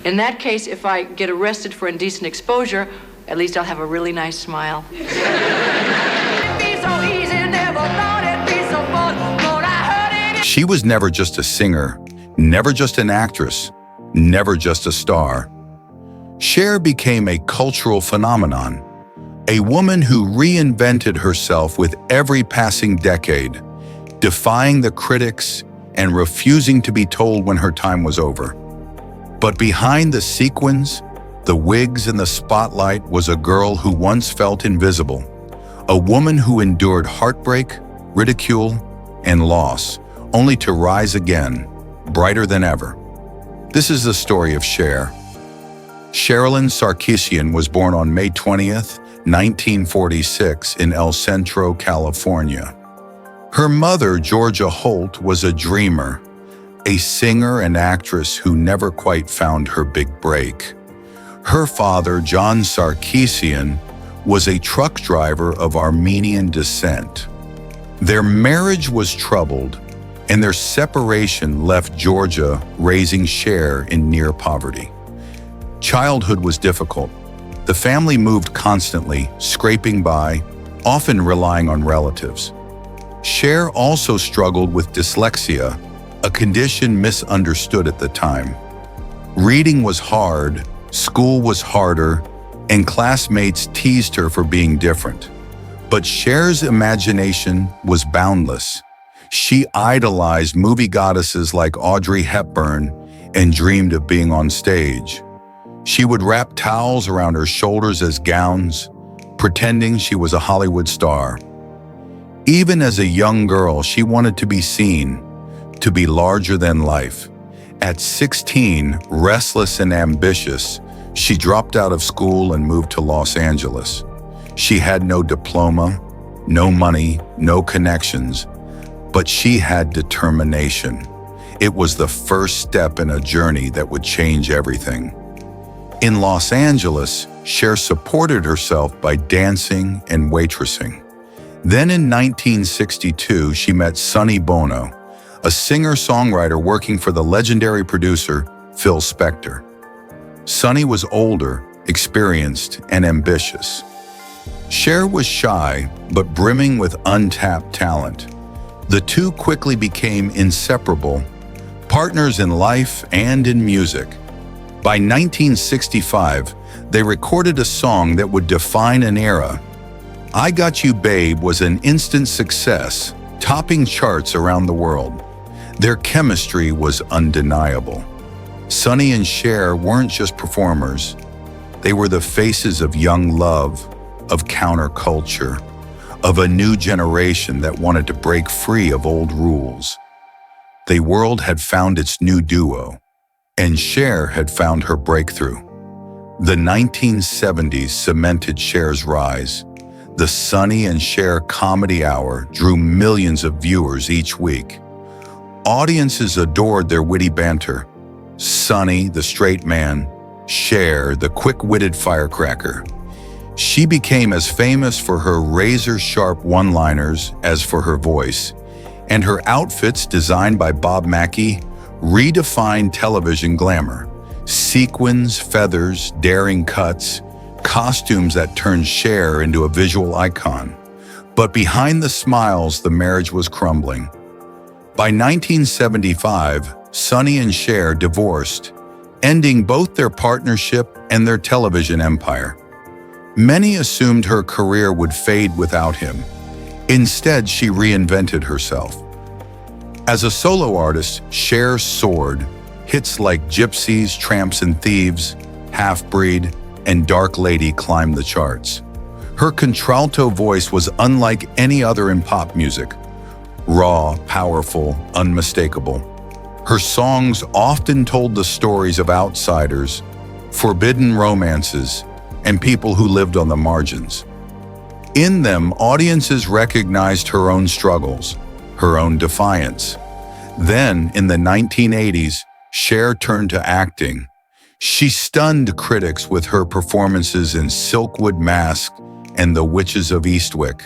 In that case, if I get arrested for indecent exposure, at least I'll have a really nice smile. She was never just a singer, never just an actress, never just a star. Cher became a cultural phenomenon, a woman who reinvented herself with every passing decade, defying the critics and refusing to be told when her time was over. But behind the sequins, the wigs and the spotlight was a girl who once felt invisible, a woman who endured heartbreak, ridicule, and loss, only to rise again, brighter than ever. This is the story of Cher. Sherilyn Sarkisian was born on May 20th, 1946 in El Centro, California. Her mother, Georgia Holt, was a dreamer, a singer and actress who never quite found her big break. Her father, John Sarkisian, was a truck driver of Armenian descent. Their marriage was troubled, and their separation left Georgia raising Cher in near poverty. Childhood was difficult. The family moved constantly, scraping by, often relying on relatives. Cher also struggled with dyslexia, a condition misunderstood at the time. Reading was hard, school was harder, and classmates teased her for being different. But Cher's imagination was boundless. She idolized movie goddesses like Audrey Hepburn and dreamed of being on stage. She would wrap towels around her shoulders as gowns, pretending she was a Hollywood star. Even as a young girl, she wanted to be seen, to be larger than life. At 16, restless and ambitious, she dropped out of school and moved to Los Angeles. She had no diploma, no money, no connections, but she had determination. It was the first step in a journey that would change everything. In Los Angeles, Cher supported herself by dancing and waitressing. Then in 1962, she met Sonny Bono, a singer-songwriter working for the legendary producer Phil Spector. Sonny was older, experienced, and ambitious. Cher was shy, but brimming with untapped talent. The two quickly became inseparable, partners in life and in music. By 1965, they recorded a song that would define an era. I Got You Babe was an instant success, topping charts around the world. Their chemistry was undeniable. Sonny and Cher weren't just performers. They were the faces of young love, of counterculture, of a new generation that wanted to break free of old rules. The world had found its new duo, and Cher had found her breakthrough. The 1970s cemented Cher's rise. The Sonny and Cher Comedy Hour drew millions of viewers each week. Audiences adored their witty banter. Sonny, the straight man, Cher, the quick-witted firecracker. She became as famous for her razor-sharp one-liners as for her voice, and her outfits, designed by Bob Mackie, redefined television glamour. Sequins, feathers, daring cuts, costumes that turned Cher into a visual icon. But behind the smiles, the marriage was crumbling. By 1975, Sonny and Cher divorced, ending both their partnership and their television empire. Many assumed her career would fade without him. Instead, she reinvented herself. As a solo artist, Cher soared. Hits like Gypsies, Tramps and Thieves, Half-Breed, and Dark Lady climbed the charts. Her contralto voice was unlike any other in pop music. Raw, powerful, unmistakable. Her songs often told the stories of outsiders, forbidden romances, and people who lived on the margins. In them, audiences recognized her own struggles, her own defiance. Then, in the 1980s, Cher turned to acting. She stunned critics with her performances in Silkwood Mask and The Witches of Eastwick.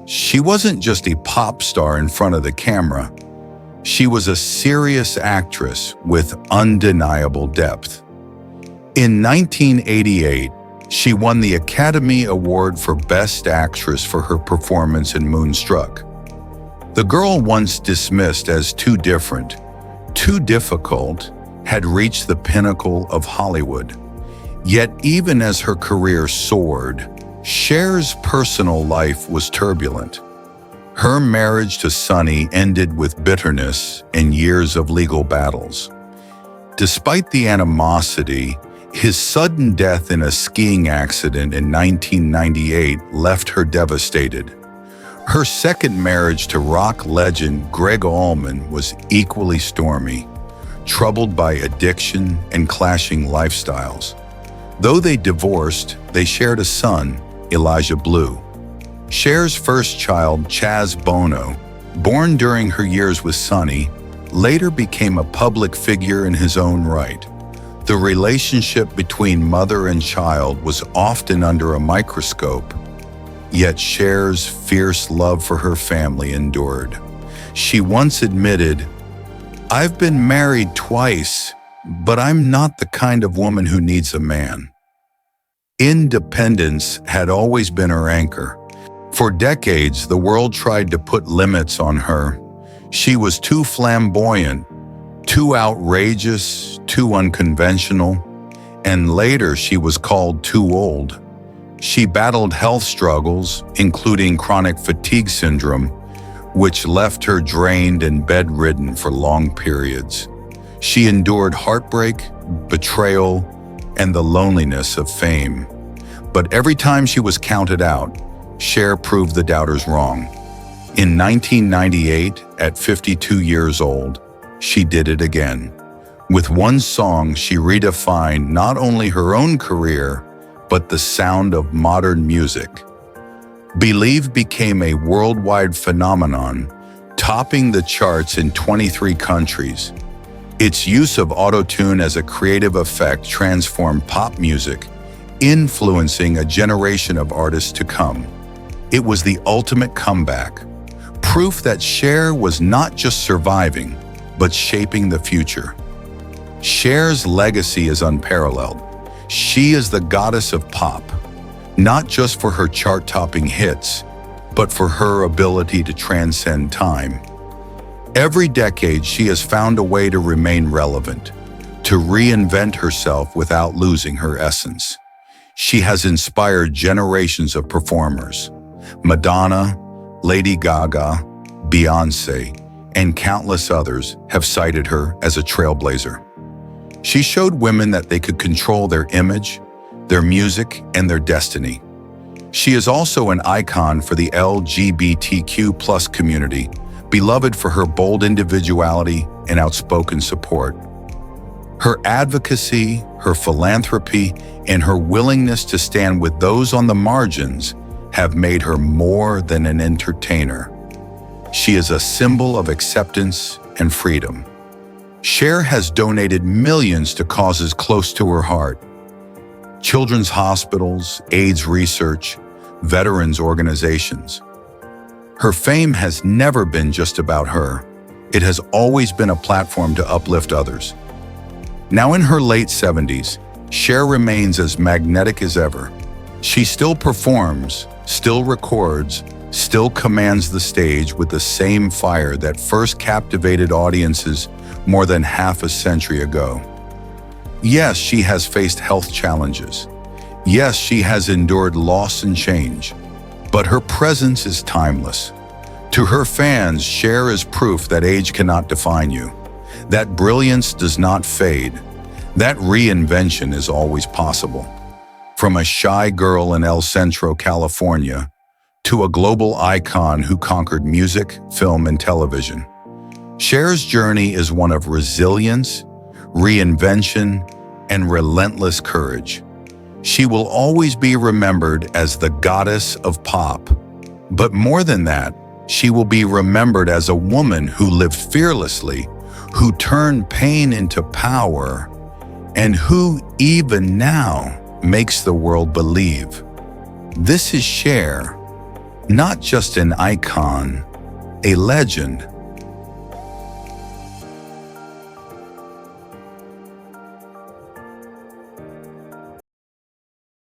She wasn't just a pop star in front of the camera. She was a serious actress with undeniable depth. In 1988, she won the Academy Award for Best Actress for her performance in Moonstruck. The girl once dismissed as too different, too difficult, had reached the pinnacle of Hollywood. Yet even as her career soared, Cher's personal life was turbulent. Her marriage to Sonny ended with bitterness and years of legal battles. Despite the animosity, his sudden death in a skiing accident in 1998 left her devastated. Her second marriage to rock legend Greg Allman was equally stormy, troubled by addiction and clashing lifestyles. Though they divorced, they shared a son, Elijah Blue. Cher's first child, Chaz Bono, born during her years with Sonny, later became a public figure in his own right. The relationship between mother and child was often under a microscope, yet Cher's fierce love for her family endured. She once admitted, "I've been married twice, but I'm not the kind of woman who needs a man." Independence had always been her anchor. For decades, the world tried to put limits on her. She was too flamboyant, too outrageous, too unconventional, and later she was called too old. She battled health struggles, including chronic fatigue syndrome, which left her drained and bedridden for long periods. She endured heartbreak, betrayal, and the loneliness of fame. But every time she was counted out, Cher proved the doubters wrong. In 1998, at 52 years old, she did it again. With one song, she redefined not only her own career, but the sound of modern music. Believe became a worldwide phenomenon, topping the charts in 23 countries. Its use of autotune as a creative effect transformed pop music, influencing a generation of artists to come. It was the ultimate comeback, proof that Cher was not just surviving, but shaping the future. Cher's legacy is unparalleled. She is the goddess of pop, not just for her chart-topping hits, but for her ability to transcend time. Every decade, she has found a way to remain relevant, to reinvent herself without losing her essence. She has inspired generations of performers. Madonna, Lady Gaga, Beyoncé, and countless others have cited her as a trailblazer. She showed women that they could control their image, their music, and their destiny. She is also an icon for the LGBTQ+ community, beloved for her bold individuality and outspoken support. Her advocacy, her philanthropy, and her willingness to stand with those on the margins have made her more than an entertainer. She is a symbol of acceptance and freedom. Cher has donated millions to causes close to her heart: children's hospitals, AIDS research, veterans organizations. Her fame has never been just about her. It has always been a platform to uplift others. Now in her late 70s, Cher remains as magnetic as ever. She still performs, still records, still commands the stage with the same fire that first captivated audiences more than half a century ago. Yes, she has faced health challenges. Yes, she has endured loss and change. But her presence is timeless. To her fans, Cher is proof that age cannot define you, that brilliance does not fade, that reinvention is always possible. From a shy girl in El Centro, California, to a global icon who conquered music, film, and television, Cher's journey is one of resilience, reinvention, and relentless courage. She will always be remembered as the goddess of pop. But more than that, she will be remembered as a woman who lived fearlessly, who turned pain into power, and who, even now, makes the world believe. This is Cher, not just an icon, a legend,